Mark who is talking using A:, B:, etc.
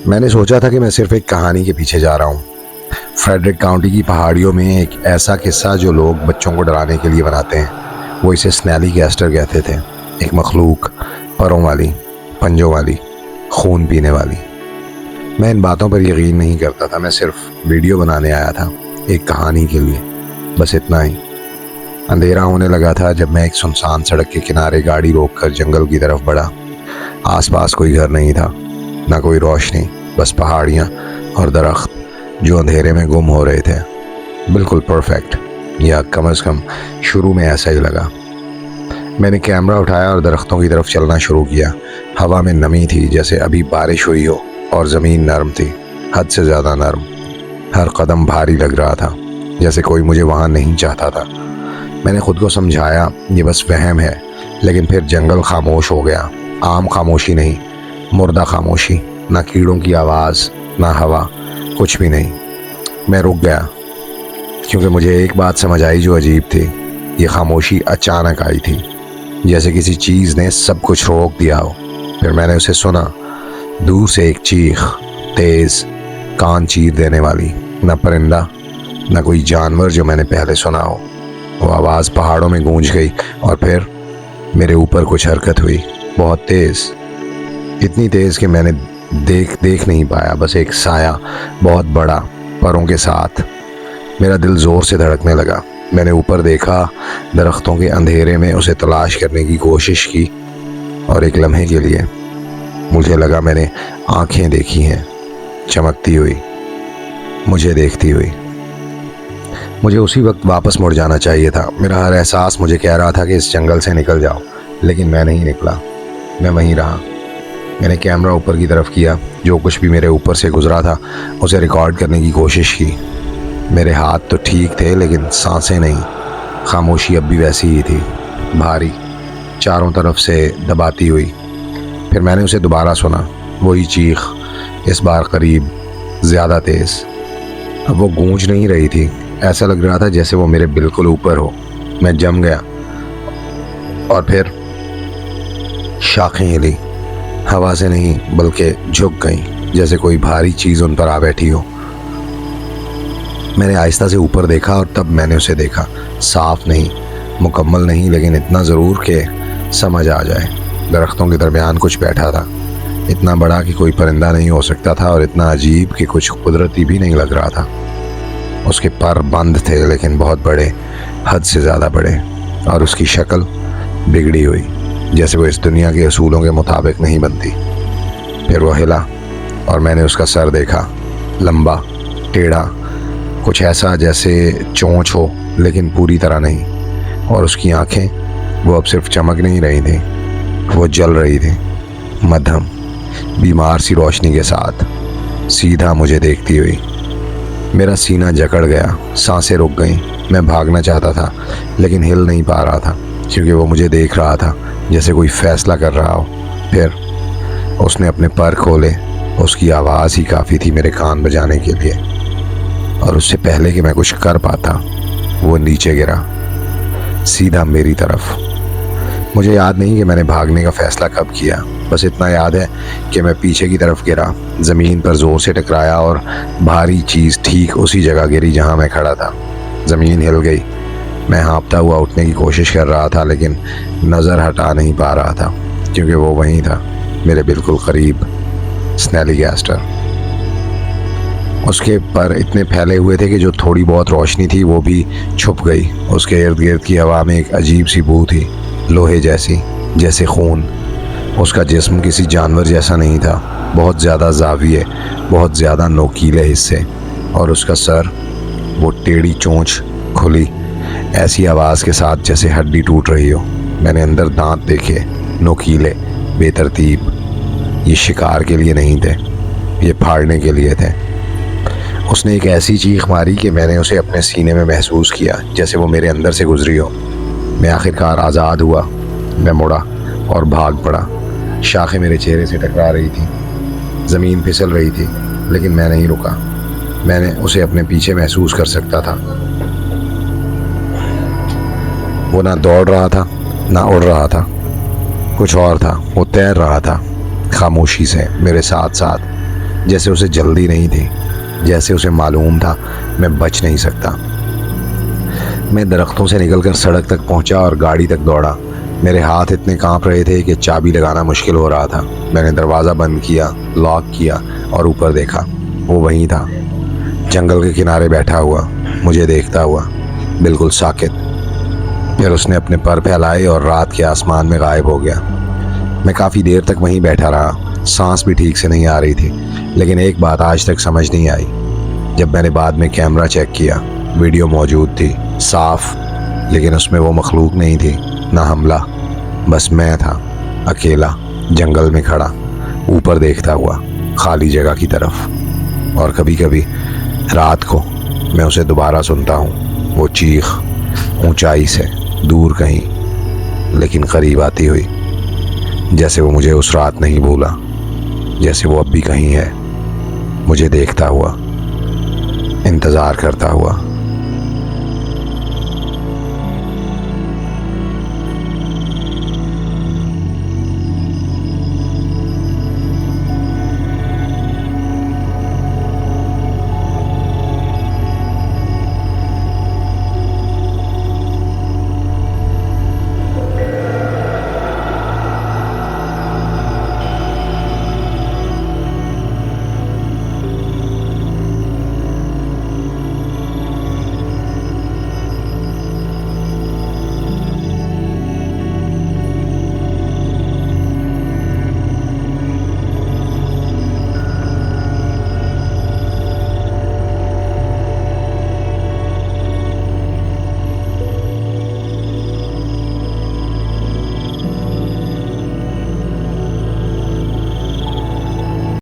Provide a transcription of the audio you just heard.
A: میں نے سوچا تھا کہ میں صرف ایک کہانی کے پیچھے جا رہا ہوں، فریڈرک کاؤنٹی کی پہاڑیوں میں ایک ایسا قصہ جو لوگ بچوں کو ڈرانے کے لیے بناتے ہیں۔ وہ اسے سنیلی گیسٹر کہتے تھے، ایک مخلوق پروں والی، پنجوں والی، خون پینے والی۔ میں ان باتوں پر یقین نہیں کرتا تھا، میں صرف ویڈیو بنانے آیا تھا، ایک کہانی کے لیے، بس اتنا ہی۔ اندھیرا ہونے لگا تھا جب میں ایک سنسان سڑک کے کنارے گاڑی روک کر جنگل کی طرف بڑھا۔ آس پاس کوئی گھر نہیں تھا، نہ کوئی روشنی، بس پہاڑیاں اور درخت جو اندھیرے میں گم ہو رہے تھے۔ بالکل پرفیکٹ، یا کم از کم شروع میں ایسا ہی لگا۔ میں نے کیمرہ اٹھایا اور درختوں کی طرف چلنا شروع کیا۔ ہوا میں نمی تھی جیسے ابھی بارش ہوئی ہو، اور زمین نرم تھی، حد سے زیادہ نرم۔ ہر قدم بھاری لگ رہا تھا، جیسے کوئی مجھے وہاں نہیں چاہتا تھا۔ میں نے خود کو سمجھایا یہ بس وہم ہے، لیکن پھر جنگل خاموش ہو گیا۔ عام خاموشی نہیں، مردہ خاموشی، نہ کیڑوں کی آواز، نہ ہوا، کچھ بھی نہیں۔ میں رک گیا کیونکہ مجھے ایک بات سمجھ آئی جو عجیب تھی۔ یہ خاموشی اچانک آئی تھی، جیسے کسی چیز نے سب کچھ روک دیا ہو۔ پھر میں نے اسے سنا، دور سے ایک چیخ، تیز، کان چیر دینے والی۔ نہ پرندہ، نہ کوئی جانور جو میں نے پہلے سنا ہو۔ وہ آواز پہاڑوں میں گونج گئی، اور پھر میرے اوپر کچھ حرکت ہوئی، بہت تیز، اتنی تیز کہ میں نے دیکھ نہیں پایا، بس ایک سایہ، بہت بڑا، پروں کے ساتھ۔ میرا دل زور سے دھڑکنے لگا۔ میں نے اوپر دیکھا، درختوں کے اندھیرے میں اسے تلاش کرنے کی کوشش کی، اور ایک لمحے کے لیے مجھے لگا میں نے آنکھیں دیکھی ہیں، چمکتی ہوئی، مجھے دیکھتی ہوئی۔ مجھے اسی وقت واپس مڑ جانا چاہیے تھا۔ میرا ہر احساس مجھے کہہ رہا تھا کہ اس جنگل سے نکل جاؤ، لیکن میں نہیں نکلا، میں وہیں رہا۔ میں نے کیمرہ اوپر کی طرف کیا، جو کچھ بھی میرے اوپر سے گزرا تھا اسے ریکارڈ کرنے کی کوشش کی۔ میرے ہاتھ تو ٹھیک تھے لیکن سانسیں نہیں۔ خاموشی اب بھی ویسی ہی تھی، بھاری، چاروں طرف سے دباتی ہوئی۔ پھر میں نے اسے دوبارہ سنا، وہی چیخ، اس بار قریب، زیادہ تیز۔ اب وہ گونج نہیں رہی تھی، ایسا لگ رہا تھا جیسے وہ میرے بالکل اوپر ہو۔ میں جم گیا، اور پھر شاخیں ہلی، ہوا سے نہیں بلکہ جھک گئیں، جیسے کوئی بھاری چیز ان پر آ بیٹھی ہو۔ میں نے آہستہ سے اوپر دیکھا، اور تب میں نے اسے دیکھا، صاف نہیں، مکمل نہیں، لیکن اتنا ضرور کہ سمجھ آ جائے۔ درختوں کے درمیان کچھ بیٹھا تھا، اتنا بڑا کہ کوئی پرندہ نہیں ہو سکتا تھا، اور اتنا عجیب کہ کچھ قدرتی بھی نہیں لگ رہا تھا۔ اس کے پر بند تھے لیکن بہت بڑے، حد سے زیادہ بڑے، اور اس کی شکل بگڑی ہوئی، جیسے وہ اس دنیا کے اصولوں کے مطابق نہیں بنتی۔ پھر وہ ہلا، اور میں نے اس کا سر دیکھا، لمبا، ٹیڑھا، کچھ ایسا جیسے چونچ ہو لیکن پوری طرح نہیں۔ اور اس کی آنکھیں، وہ اب صرف چمک نہیں رہی تھیں، وہ جل رہی تھیں، مدھم، بیمار سی روشنی کے ساتھ، سیدھا مجھے دیکھتی ہوئی۔ میرا سینہ جکڑ گیا، سانسیں رک گئیں۔ میں بھاگنا چاہتا تھا لیکن ہل نہیں پا رہا تھا، کیونکہ وہ مجھے دیکھ رہا تھا جیسے کوئی فیصلہ کر رہا ہو۔ پھر اس نے اپنے پر کھولے، اس کی آواز ہی کافی تھی میرے کان بجانے کے لیے، اور اس سے پہلے کہ میں کچھ کر پاتا وہ نیچے گرا، سیدھا میری طرف۔ مجھے یاد نہیں کہ میں نے بھاگنے کا فیصلہ کب کیا، بس اتنا یاد ہے کہ میں پیچھے کی طرف گرا، زمین پر زور سے ٹکرایا، اور بھاری چیز ٹھیک اسی جگہ گری جہاں میں کھڑا تھا۔ زمین ہل گئی، میں ہانپتا ہوا اٹھنے کی کوشش کر رہا تھا لیکن نظر ہٹا نہیں پا رہا تھا، کیونکہ وہ وہیں تھا، میرے بالکل قریب، سنیلی گیسٹر۔ اس کے پر اتنے پھیلے ہوئے تھے کہ جو تھوڑی بہت روشنی تھی وہ بھی چھپ گئی۔ اس کے ارد گرد کی ہوا میں ایک عجیب سی بو تھی، لوہے جیسی، جیسے خون۔ اس کا جسم کسی جانور جیسا نہیں تھا، بہت زیادہ زاویے، بہت زیادہ نوکیلے حصے، اور اس کا سر، وہ ٹیڑھی چونچ کھلی، ایسی آواز کے ساتھ جیسے ہڈی ٹوٹ رہی ہو۔ میں نے اندر دانت دیکھے، نوکیلے، بے ترتیب۔ یہ شکار کے لیے نہیں تھے، یہ پھاڑنے کے لیے تھے۔ اس نے ایک ایسی چیخ ماری کہ میں نے اسے اپنے سینے میں محسوس کیا، جیسے وہ میرے اندر سے گزری ہو۔ میں آخرکار آزاد ہوا، میں مڑا اور بھاگ پڑا۔ شاخیں میرے چہرے سے ٹکرا رہی تھیں، زمین پھسل رہی تھی، لیکن میں نہیں رکا۔ میں نے اسے اپنے پیچھے محسوس کر سکتا تھا۔ وہ نہ دوڑ رہا تھا، نہ اڑ رہا تھا، کچھ اور تھا، وہ تیر رہا تھا، خاموشی سے میرے ساتھ ساتھ۔ جیسے اسے جلدی نہیں تھی، جیسے اسے معلوم تھا میں بچ نہیں سکتا۔ میں درختوں سے نکل کر سڑک تک پہنچا اور گاڑی تک دوڑا۔ میرے ہاتھ اتنے کانپ رہے تھے کہ چابی لگانا مشکل ہو رہا تھا۔ میں نے دروازہ بند کیا، لاک کیا اور اوپر دیکھا۔ وہ وہیں تھا، جنگل کے کنارے بیٹھا ہوا، مجھے دیکھتا ہوا، بالکل ساکت۔ پھر اس نے اپنے پر پھیلائے اور رات کے آسمان میں غائب ہو گیا۔ میں کافی دیر تک وہیں بیٹھا رہا، سانس بھی ٹھیک سے نہیں آ رہی تھی، لیکن ایک بات آج تک سمجھ نہیں آئی۔ جب میں نے بعد میں کیمرہ چیک کیا، ویڈیو موجود تھی، صاف، لیکن اس میں وہ مخلوق نہیں تھی، نہ حملہ، بس میں تھا، اکیلا، جنگل میں کھڑا، اوپر دیکھتا ہوا، خالی جگہ کی طرف۔ اور کبھی کبھی رات کو میں اسے دوبارہ سنتا ہوں، وہ چیخ، اونچائی سے، دور کہیں، لیکن قریب آتی ہوئی، جیسے وہ مجھے اس رات نہیں بھولا، جیسے وہ اب بھی کہیں ہے، مجھے دیکھتا ہوا، انتظار کرتا ہوا۔